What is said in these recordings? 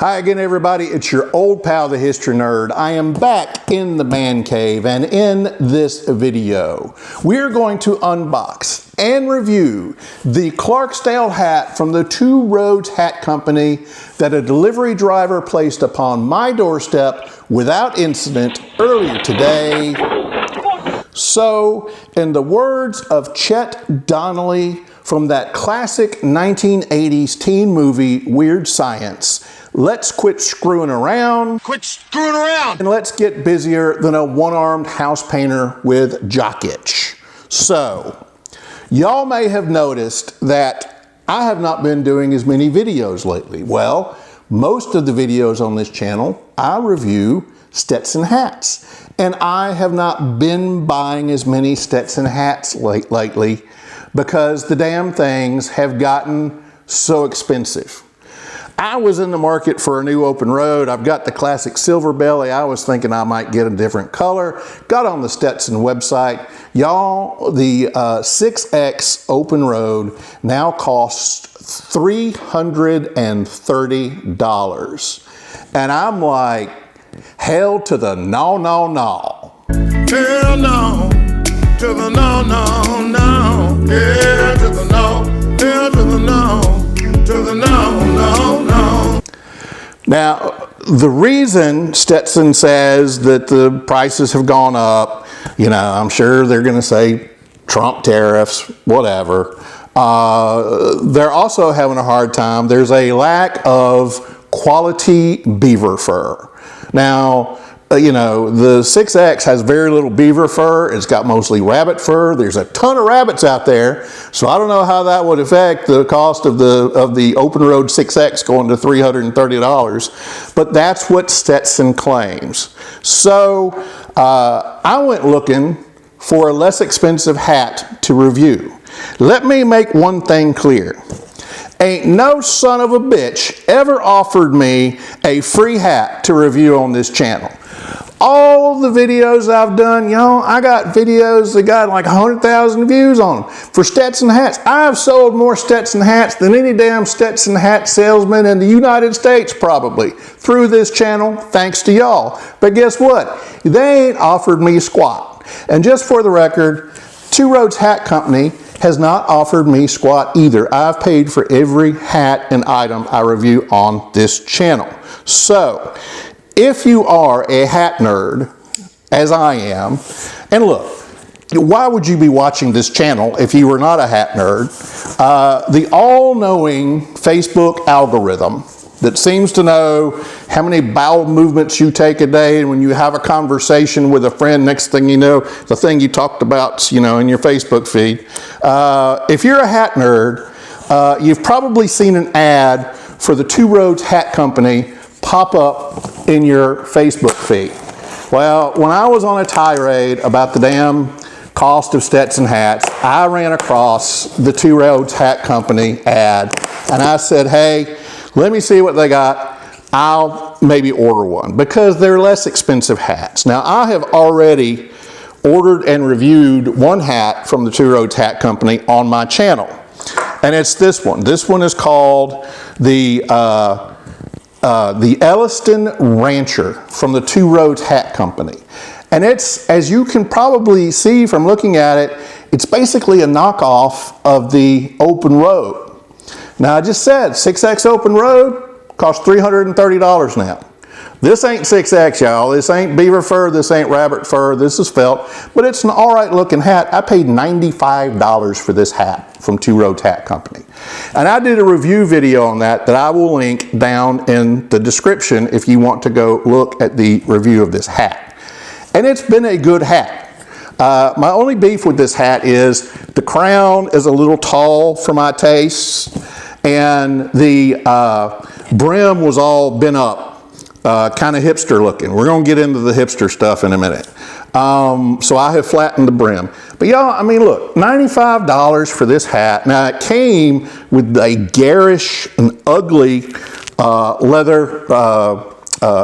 Hi again, everybody. It's your old pal, the History Nerd. I am back in the man cave, and in this video, we're going to unbox and review the Clarksdale hat from the Two Roads Hat Company that a delivery driver placed upon my doorstep without incident earlier today. So, in the words of Chet Donnelly from that classic 1980s teen movie, Weird Science, let's quit screwing around. Quit screwing around! And let's get busier than a one-armed house painter with jock itch. So, y'all may have noticed that I have not been doing as many videos lately. Well, most of the videos on this channel, I review Stetson hats. And I have not been buying as many Stetson hats lately because the damn things have gotten so expensive. I was in the market for a new open road. I've got the classic silver belly. I was thinking I might get a different color. Got on the Stetson website. Y'all, the 6X open road now costs $330. And I'm like, hell to the no, no, no. Hell no, to the no, no, no. Yeah, to the no, hell to the no, to the no, no, no. Now, the reason Stetson says that the prices have gone up, you know, I'm sure they're going to say Trump tariffs, whatever. They're also having a hard time. There's a lack of quality beaver fur. Now, you know, the 6X has very little beaver fur. It's got mostly rabbit fur. There's a ton of rabbits out there. So I don't know how that would affect the cost of the open road 6X going to $330. But that's what Stetson claims. So I went looking for a less expensive hat to review. Let me make one thing clear. Ain't no son of a bitch ever offered me a free hat to review on this channel. All the videos I've done, y'all, I got videos that got like 100,000 views on them for Stetson hats. I've sold more Stetson hats than any damn Stetson hat salesman in the United States probably through this channel, thanks to y'all. But guess what? They ain't offered me squat. And just for the record, Two Roads Hat Company has not offered me squat either. I've paid for every hat and item I review on this channel. So, if you are a hat nerd, as I am, and look, why would you be watching this channel if you were not a hat nerd? The all-knowing Facebook algorithm that seems to know how many bowel movements you take a day, and when you have a conversation with a friend, next thing you know, the thing you talked about, you know, in your Facebook feed. If you're a hat nerd, you've probably seen an ad for the Two Roads Hat Company pop up in your Facebook feed. Well, when I was on a tirade about the damn cost of Stetson hats, I ran across the Two Roads Hat Company ad, and I said, hey, let me see what they got. I'll maybe order one because they're less expensive hats. Now, I have already ordered and reviewed one hat from the Two Roads Hat Company on my channel, and it's this one. This one is called the Elliston Rancher from the Two Roads Hat Company. And it's, as you can probably see from looking at it, it's basically a knockoff of the open road. Now, I just said 6X open road costs $330 now. This ain't 6X, y'all. This ain't beaver fur. This ain't rabbit fur. This is felt. But it's an all right looking hat. I paid $95 for this hat from Two Roads Hat Company. And I did a review video on that I will link down in the description if you want to go look at the review of this hat. And it's been a good hat. My only beef with this hat is the crown is a little tall for my tastes, and the brim was all bent up. Kind of hipster looking. We're going to get into the hipster stuff in a minute. So I have flattened the brim. But y'all, I mean, look, $95 for this hat. Now, it came with a garish and ugly leather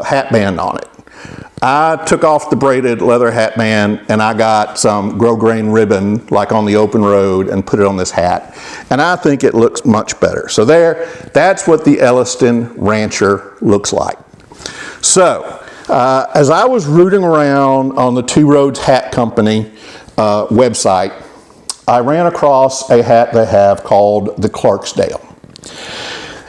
hat band on it. I took off the braided leather hat band and I got some grosgrain ribbon like on the open road and put it on this hat. And I think it looks much better. So that's what the Elliston Rancher looks like. So as I was rooting around on the Two Roads Hat Company website, I ran across a hat they have called the Clarksdale.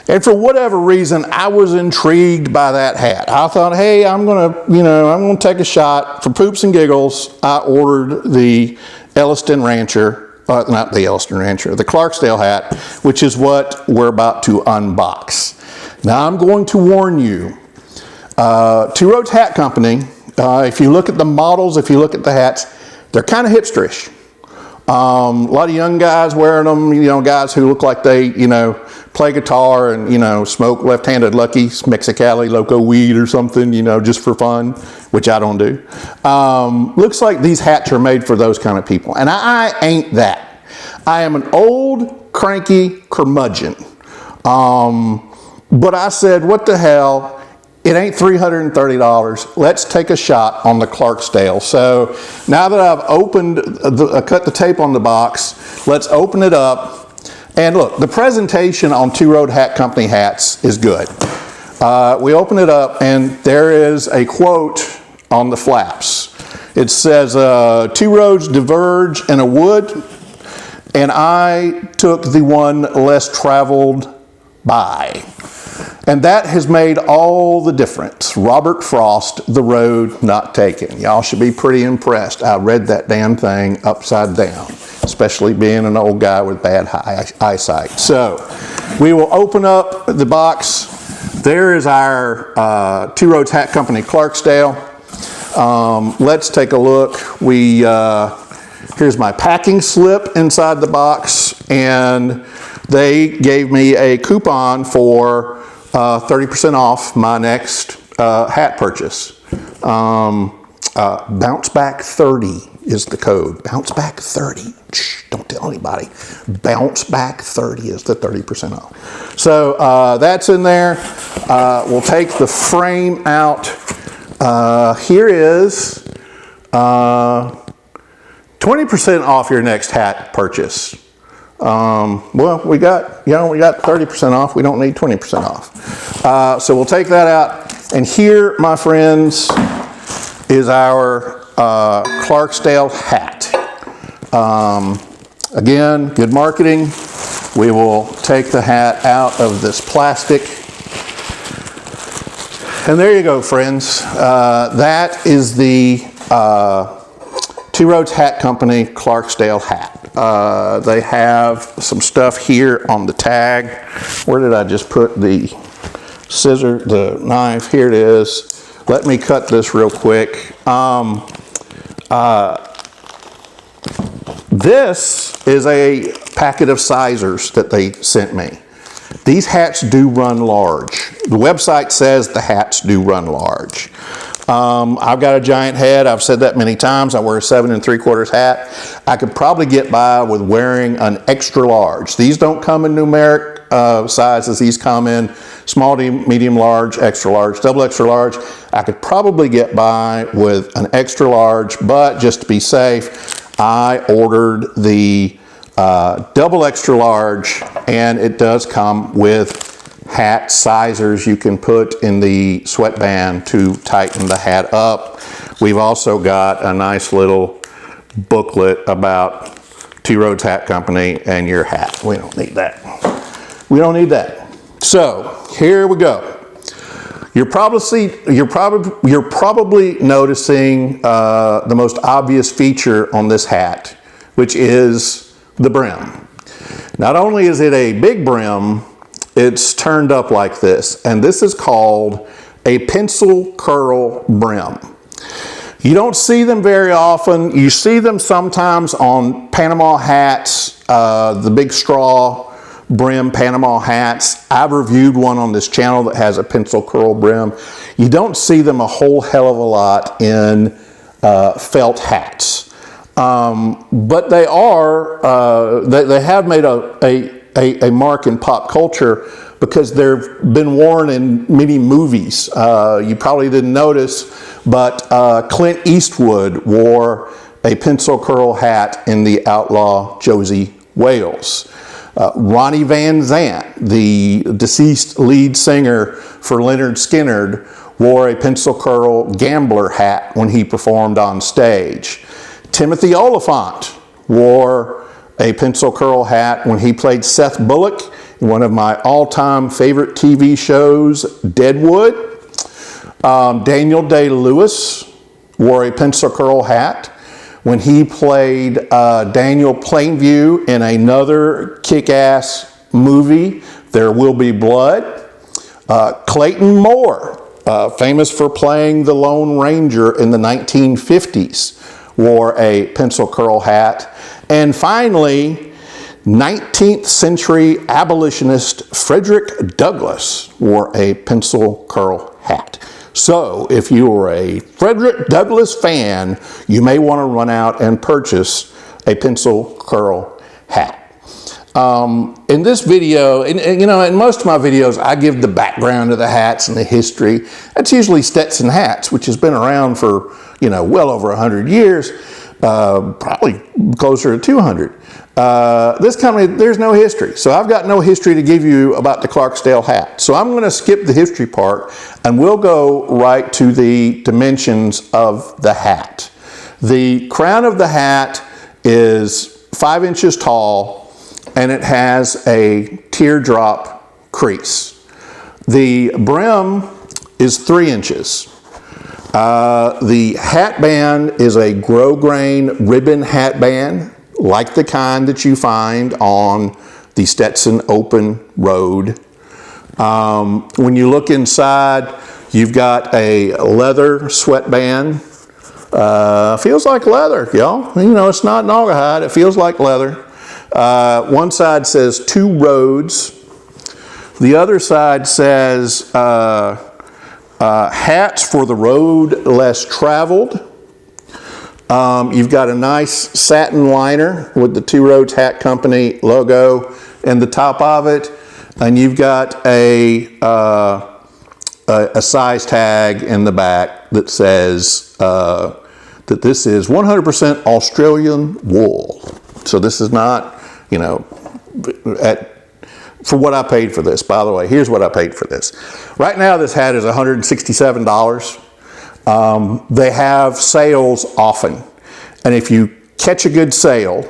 And for whatever reason, I was intrigued by that hat. I thought, hey, I'm gonna take a shot. For poops and giggles, I ordered the Elliston Rancher, not the Elliston Rancher, the Clarksdale hat, which is what we're about to unbox. Now, I'm going to warn you, Two Roads Hat Company, if you look at the models, if you look at the hats, they're kind of hipsterish. A lot of young guys wearing them, guys who look like they, play guitar and, smoke left-handed Lucky, Mexicali, Loco weed or something, just for fun, which I don't do. Looks like these hats are made for those kind of people. And I ain't that. I am an old, cranky curmudgeon. But I said, what the hell? It ain't $330. Let's take a shot on the Clarksdale. So now that I've cut the tape on the box, let's open it up. And look, the presentation on Two Road Hat Company hats is good. We open it up and there is a quote on the flaps. It says, two roads diverge in a wood, and I took the one less traveled by. And that has made all the difference. Robert Frost, The Road Not Taken. Y'all should be pretty impressed. I read that damn thing upside down, especially being an old guy with bad eyesight. So we will open up the box. There is our Two Roads Hat Company Clarksdale. Let's take a look. Here's my packing slip inside the box, and they gave me a coupon for 30% off my next hat purchase. Bounce Back 30 is the code. Bounce Back 30. Shh, don't tell anybody. Bounce Back 30 is the 30% off. So that's in there. We'll take the frame out. Here is 20% off your next hat purchase. Well, we got 30% off. We don't need 20% off. So we'll take that out. And here, my friends, is our Clarksdale hat. Again, good marketing. We will take the hat out of this plastic. And there you go, friends. That is the Two Roads Hat Company Clarksdale hat. They have some stuff here on the tag. Where did I just put the the knife? Here it is. Let me cut this real quick. This is a packet of sizers that they sent me. These hats do run large. The website says the hats do run large. I've got a giant head. I've said that many times. I wear a 7 3/4 hat. I could probably get by with wearing an extra large. These don't come in numeric sizes. These come in small, medium, large, extra large, double extra large. I could probably get by with an extra large, but just to be safe, I ordered the double extra large, and it does come with hat sizers you can put in the sweatband to tighten the hat up. We've also got a nice little booklet about Two Roads Hat Company and your hat. We don't need that. We don't need that. So here we go. You're probably noticing the most obvious feature on this hat, which is the brim. Not only is it a big brim, it's turned up like this, and this is called a pencil curl brim. You don't see them very often. You see them sometimes on Panama hats, the big straw brim Panama hats. I've reviewed one on this channel that has a pencil curl brim. You don't see them a whole hell of a lot in felt hats. But they are, they have made a a mark in pop culture because they've been worn in many movies. You probably didn't notice, but Clint Eastwood wore a pencil curl hat in The Outlaw Josie Wales. Ronnie Van Zant, the deceased lead singer for Lynyrd Skynyrd, wore a pencil curl gambler hat when he performed on stage. Timothy Oliphant wore a pencil curl hat when he played Seth Bullock in one of my all-time favorite TV shows, Deadwood. Daniel Day-Lewis wore a pencil curl hat when he played Daniel Plainview in another kick-ass movie, There Will Be Blood. Clayton Moore, famous for playing the Lone Ranger in the 1950s, wore a pencil curl hat. And finally, 19th century abolitionist Frederick Douglass wore a pencil curl hat. So if you are a Frederick Douglass fan, you may want to run out and purchase a pencil curl hat. In this video, and you know, in most of my videos, I give the background of the hats and the history. That's usually Stetson hats, which has been around for, you know, well over 100 years, probably closer to 200. This company, there's no history. So I've got no history to give you about the Clarksdale hat. So I'm going to skip the history part and we'll go right to the dimensions of the hat. The crown of the hat is 5 inches tall and it has a teardrop crease. The brim is 3 inches. The hat band is a grosgrain ribbon hat band, like the kind that you find on the Stetson open road. When you look inside, you've got a leather sweatband. Feels like leather, y'all. You know, it's not naugahyde, it feels like leather. One side says 2 roads. The other side says hats for the road less traveled. You've got a nice satin liner with the 2 Roads Hat Company logo in the top of it, and you've got a size tag in the back that says that this is 100% Australian wool. So this is not, you know, for what I paid for this. By the way, here's what I paid for this. Right now, this hat is $167. They have sales often. And if you catch a good sale,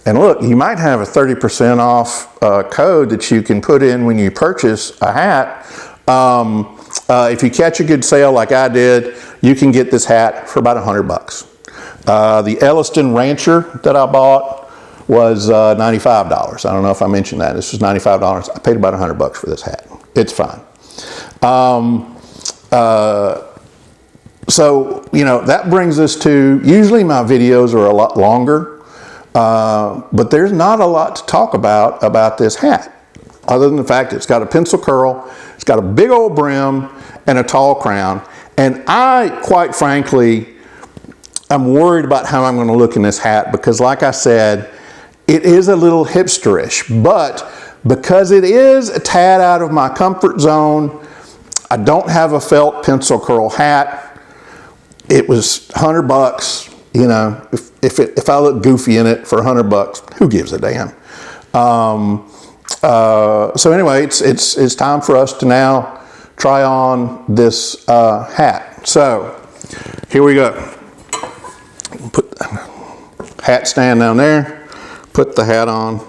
and look, you might have a 30% off code that you can put in when you purchase a hat. If you catch a good sale like I did, you can get this hat for about $100. The Elliston Rancher that I bought was $95. I don't know if I mentioned that. This was $95. I paid about $100 for this hat. It's fine. So, you know, that brings us to, usually my videos are a lot longer, but there's not a lot to talk about this hat, other than the fact it's got a pencil curl, it's got a big old brim, and a tall crown. And I, quite frankly, I'm worried about how I'm going to look in this hat because, like I said, it is a little hipsterish, but because it is a tad out of my comfort zone, I don't have a felt pencil curl hat. It was $100, you know, if I look goofy in it for $100, who gives a damn? So anyway, it's time for us to now try on this hat. So here we go. Put the hat stand down there, put the hat on.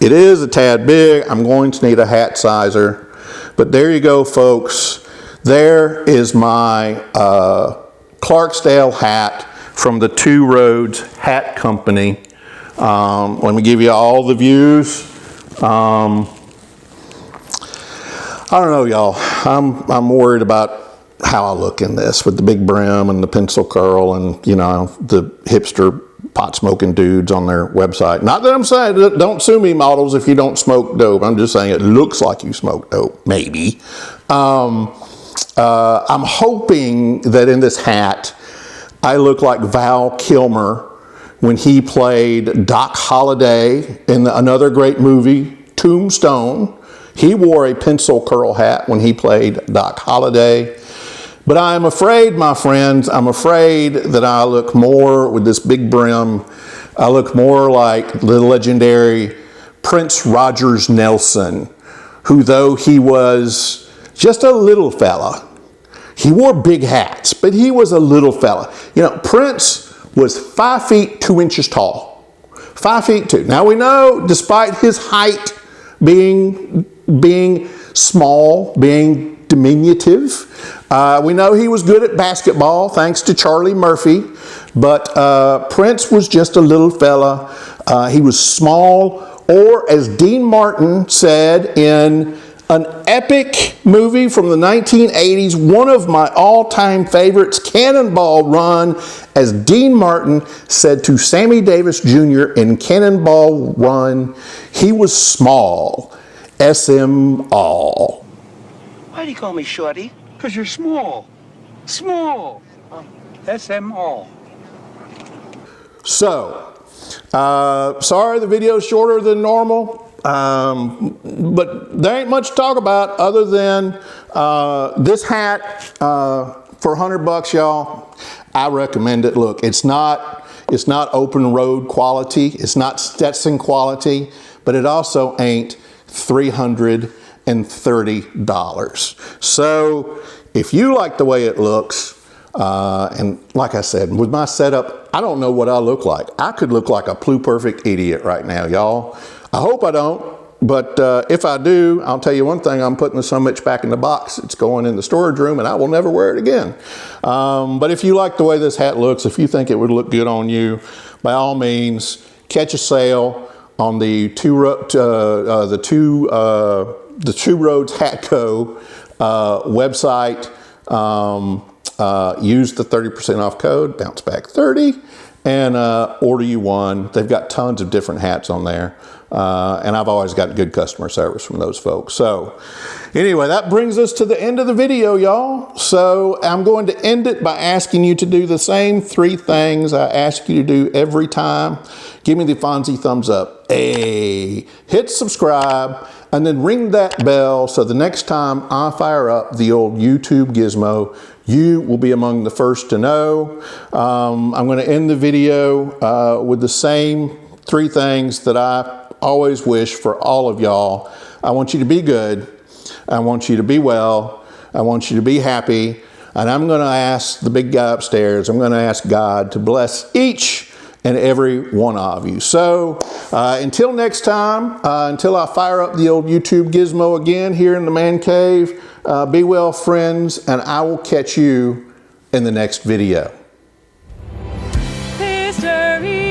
It is a tad big. I'm going to need a hat sizer, but there you go, folks. There is my Clarksdale hat from the 2 Roads Hat Company. Let me give you all the views. I don't know, y'all. I'm worried about how I look in this with the big brim and the pencil curl and, you know, the hipster pot smoking dudes on their website. Not that I'm saying, don't sue me, models, if you don't smoke dope. I'm just saying it looks like you smoke dope, maybe. I'm hoping that in this hat, I look like Val Kilmer when he played Doc Holliday in another great movie, Tombstone. He wore a pencil curl hat when he played Doc Holliday. But I'm afraid, my friends, I'm afraid that I look more with this big brim. I look more like the legendary Prince Rogers Nelson, who, though he was just a little fella, he wore big hats, but he was a little fella. You know, Prince was 5 feet 2 inches tall. 5 feet 2. Now we know, despite his height being small, being diminutive, we know he was good at basketball, thanks to Charlie Murphy. But Prince was just a little fella. He was small, or as Dean Martin said in an epic movie from the 1980s, one of my all-time favorites, Cannonball Run, as Dean Martin said to Sammy Davis Jr. in Cannonball Run, he was small, SM all. Why do you call me Shorty? Because you're small. Small. SM all. So, sorry the video's shorter than normal. But there ain't much to talk about other than this hat for $100, y'all. I recommend it. Look, it's not open road quality. It's not Stetson quality, but it also ain't $330. So if you like the way it looks, and like I said, with my setup, I don't know what I look like. I could look like a pluperfect idiot right now, y'all. I hope I don't, but if I do, I'll tell you one thing, I'm putting the summit back in the box. It's going in the storage room and I will never wear it again. But if you like the way this hat looks, if you think it would look good on you, by all means, catch a sale on the Two Roads Hat Co. website. Use the 30% off code, bounceback30, and order you one. They've got tons of different hats on there. And I've always got good customer service from those folks. So anyway, that brings us to the end of the video, y'all. So I'm going to end it by asking you to do the same 3 things I ask you to do every time. Give me the Fonzie thumbs up. Hey, hit subscribe and then ring that bell so the next time I fire up the old YouTube gizmo, you will be among the first to know. I'm going to end the video with the same 3 things that I always wish for all of y'all. I want you to be good. I want you to be well. I want you to be happy. And I'm going to ask the big guy upstairs, I'm going to ask God to bless each and every one of you. So until next time, until I fire up the old YouTube gizmo again here in the man cave, be well, friends, and I will catch you in the next video. History.